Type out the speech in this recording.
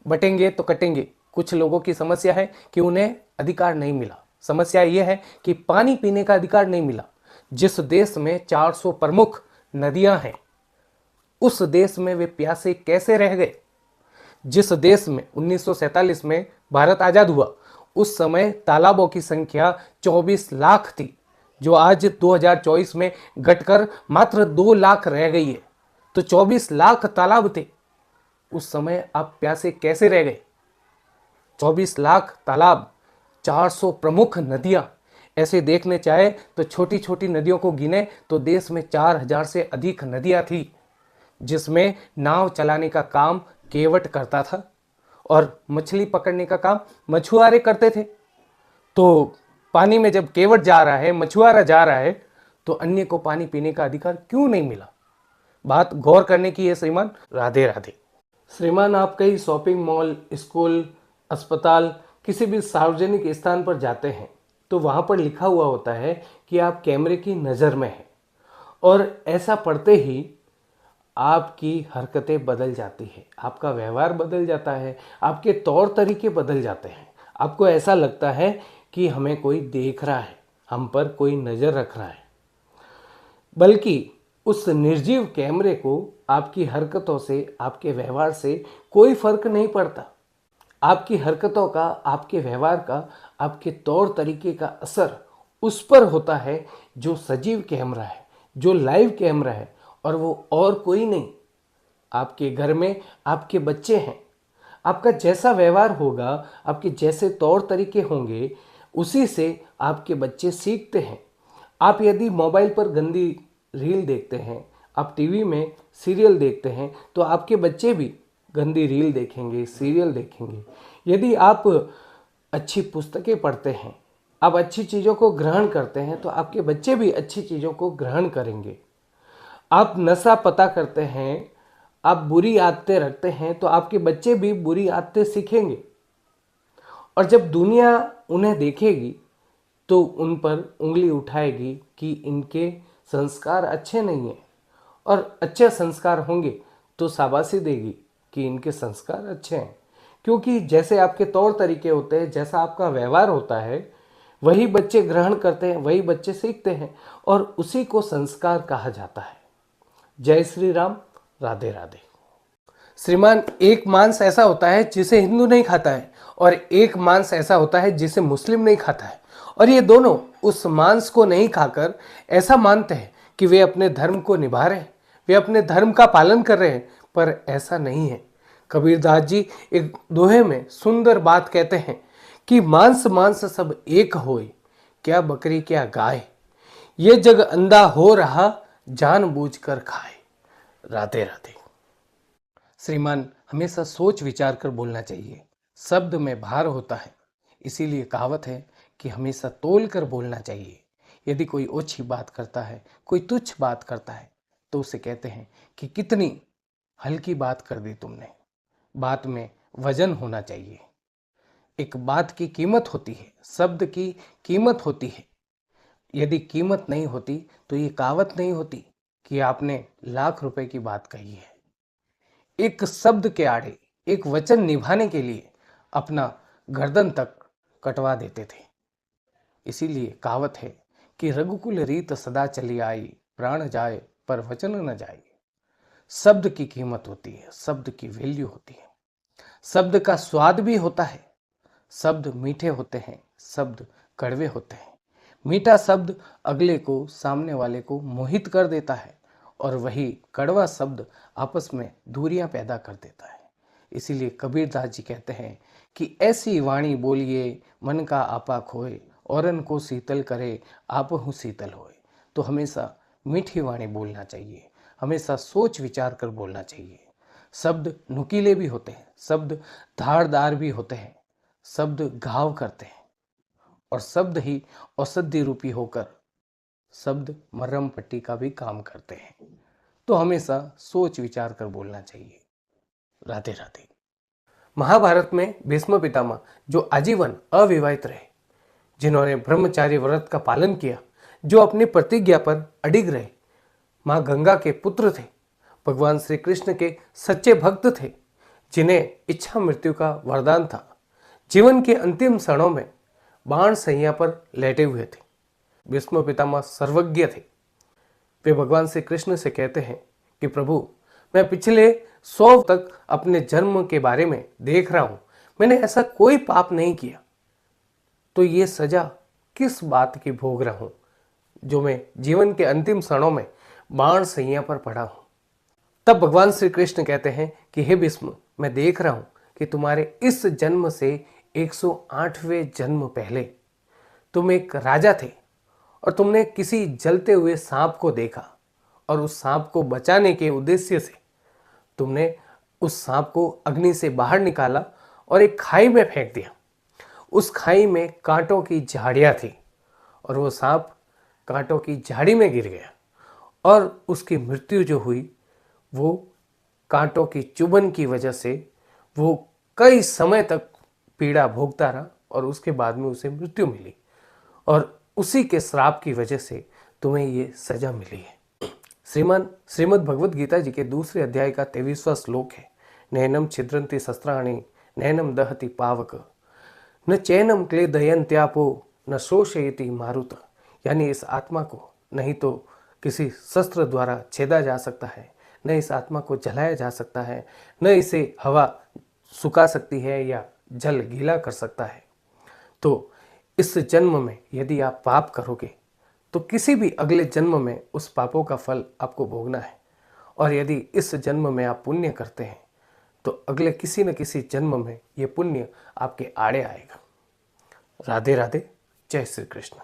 बटेंगे तो कटेंगे। कुछ लोगों की समस्या है कि उन्हें अधिकार नहीं मिला। समस्या यह है कि पानी पीने का अधिकार नहीं मिला। जिस देश में 400 प्रमुख नदियां हैं, उस देश में वे प्यासे कैसे रह गए? जिस देश में 1947 में भारत आजाद हुआ, उस समय तालाबों की संख्या 24 लाख थी, जो आज 2024 में घटकर मात्र 2 लाख रह गई है। तो 24 लाख तालाब थे, उस समय आप प्यासे कैसे रह गए? 24 लाख तालाब, 400 प्रमुख नदियां, ऐसे देखने चाहे तो छोटी छोटी नदियों को गिने तो देश में 4000 से अधिक नदियां थी, जिसमें नाव चलाने का काम केवट करता था और मछली पकड़ने का काम मछुआरे करते थे। तो पानी में जब केवट जा रहा है, मछुआरा जा रहा है, तो अन्य को पानी पीने का अधिकार क्यों नहीं मिला? बात गौर करने की है श्रीमान। राधे राधे। श्रीमान, आप कहीं शॉपिंग मॉल, स्कूल, अस्पताल, किसी भी सार्वजनिक स्थान पर जाते हैं तो वहां पर लिखा हुआ होता है कि आप कैमरे की नज़र में हैं, और ऐसा पढ़ते ही आपकी हरकतें बदल जाती है, आपका व्यवहार बदल जाता है, आपके तौर तरीके बदल जाते हैं। आपको ऐसा लगता है कि हमें कोई देख रहा है, हम पर कोई नज़र रख रहा है। बल्कि उस निर्जीव कैमरे को आपकी हरकतों से, आपके व्यवहार से कोई फर्क नहीं पड़ता। आपकी हरकतों का, आपके व्यवहार का, आपके तौर तरीके का असर उस पर होता है जो सजीव कैमरा है, जो लाइव कैमरा है, और वो और कोई नहीं। आपके घर में आपके बच्चे हैं। आपका जैसा व्यवहार होगा, आपके जैसे तौर तरीके होंगे, उसी से आपके बच्चे सीखते हैं। आप यदि मोबाइल पर गंदी रील देखते हैं, आप टीवी में सीरियल देखते हैं, तो आपके बच्चे भी गंदी रील देखेंगे, सीरियल देखेंगे। यदि आप अच्छी पुस्तकें पढ़ते हैं, आप अच्छी चीज़ों को ग्रहण करते हैं, तो आपके बच्चे भी अच्छी चीज़ों को ग्रहण करेंगे। आप नशा पता करते हैं, आप बुरी आदतें रखते हैं, तो आपके बच्चे भी बुरी आदतें सीखेंगे। और जब दुनिया उन्हें देखेगी तो उन पर उंगली उठाएगी कि इनके संस्कार अच्छे नहीं हैं, और अच्छे संस्कार होंगे तो शाबाशी देगी कि इनके संस्कार अच्छे हैं। क्योंकि जैसे आपके तौर तरीके होते हैं, जैसा आपका व्यवहार होता है, वही बच्चे ग्रहण करते हैं, वही बच्चे सीखते हैं, और उसी को संस्कार कहा जाता है। जय श्री राम। राधे राधे। श्रीमान, एक मांस ऐसा होता है जिसे हिंदू नहीं खाता है, और एक मांस ऐसा होता है जिसे मुस्लिम नहीं खाता है, और ये दोनों उस मांस को नहीं खाकर ऐसा मानते हैं कि वे अपने धर्म को निभा रहे हैं, वे अपने धर्म का पालन कर रहे हैं, पर ऐसा नहीं है। कबीरदास जी एक दोहे में सुंदर बात कहते हैं कि मांस मांस सब एक होए, क्या बकरी क्या गाय, ये जग अंधा हो रहा, जानबूझकर खाए। राधे राधे। श्रीमान, हमेशा सोच विचार कर बोलना चाहिए। शब्द में भार होता है, इसीलिए कहावत है कि हमेशा तोल कर बोलना चाहिए। यदि कोई ओछी बात करता है, कोई तुच्छ बात करता है, तो उसे कहते हैं कि कितनी हल्की बात कर दी तुमने। बात में वजन होना चाहिए। एक बात की कीमत होती है, शब्द की कीमत होती है। यदि कीमत नहीं होती तो ये कहावत नहीं होती कि आपने लाख रुपए की बात कही है। एक शब्द के आड़े, एक वचन निभाने के लिए अपना गर्दन तक कटवा देते थे। इसीलिए कहावत है कि रघुकुल रीत सदा चली आई, प्राण जाए पर वचन न जाए। शब्द की कीमत होती है, शब्द की वैल्यू होती है, शब्द का स्वाद भी होता है। शब्द मीठे होते हैं, शब्द कड़वे होते हैं। मीठा शब्द अगले को, सामने वाले को मोहित कर देता है, और वही कड़वा शब्द आपस में दूरियां पैदा कर देता है। इसीलिए कबीरदास जी कहते हैं कि ऐसी वाणी बोलिए मन का आपा खोए, औरन को शीतल करे आप हूँ शीतल होए। तो हमेशा मीठी वाणी बोलना चाहिए, हमेशा सोच विचार कर बोलना चाहिए। शब्द नुकीले भी होते हैं, शब्द धारदार भी होते हैं, शब्द घाव करते हैं, और शब्द ही औषधि रूपी होकर शब्द मरहम पट्टी का भी काम करते हैं। तो हमेशा सोच विचार कर बोलना चाहिए। राधे राधे। महाभारत में भीष्म पितामह जो आजीवन अविवाहित रहे, जिन्होंने ब्रह्मचार्य व्रत का पालन किया, जो अपनी प्रतिज्ञा पर अडिग रहे, मां गंगा के पुत्र थे, भगवान श्री कृष्ण के सच्चे भक्त थे, जिन्हें इच्छा मृत्यु का वरदान था, जीवन के अंतिम क्षणों में बाण सैया पर लेटे हुए थे। भीष्म पितामह सर्वज्ञ थे। वे भगवान श्री कृष्ण से कहते हैं कि प्रभु, मैं पिछले 100 तक अपने जन्म के बारे में देख रहा हूं, मैंने ऐसा कोई पाप नहीं किया, तो ये सजा किस बात की भोग रहा हूं जो मैं जीवन के अंतिम क्षणों में बाण सैया पर पड़ा हूं। तब भगवान श्री कृष्ण कहते हैं कि हे भीष्म, मैं देख रहा हूं कि तुम्हारे इस जन्म से 108वें जन्म पहले तुम एक राजा थे और तुमने किसी जलते हुए सांप को देखा और उस सांप को बचाने के उद्देश्य से तुमने उस सांप को अग्नि से बाहर निकाला और एक खाई में फेंक दिया। उस खाई में कांटों की झाड़ियां थी और वो सांप कांटों की झाड़ी में गिर गया और उसकी मृत्यु जो हुई वो कांटों की चुभन की वजह से वो कई समय तक पीड़ा भोगता रहा और उसके बाद में उसे मृत्यु मिली और उसी के श्राप की वजह से तुम्हें ये सजा मिली है। श्रीमद् भगवद गीता जी के दूसरे अध्याय का 23वां श्लोक है, नैनम छिद्रंती शस्त्राणि नैनम दहति पावक न चैनम क्लेदयन्त्यापो न शोषयति मारुत। यानी इस आत्मा को नहीं तो किसी शस्त्र द्वारा छेदा जा सकता है, न इस आत्मा को जलाया जा सकता है, न इसे हवा सुखा सकती है या जल गीला कर सकता है। तो इस जन्म में यदि आप पाप करोगे तो किसी भी अगले जन्म में उस पापों का फल आपको भोगना है, और यदि इस जन्म में आप पुण्य करते हैं तो अगले किसी न किसी जन्म में ये पुण्य आपके आड़े आएगा। राधे राधे। जय श्री कृष्ण।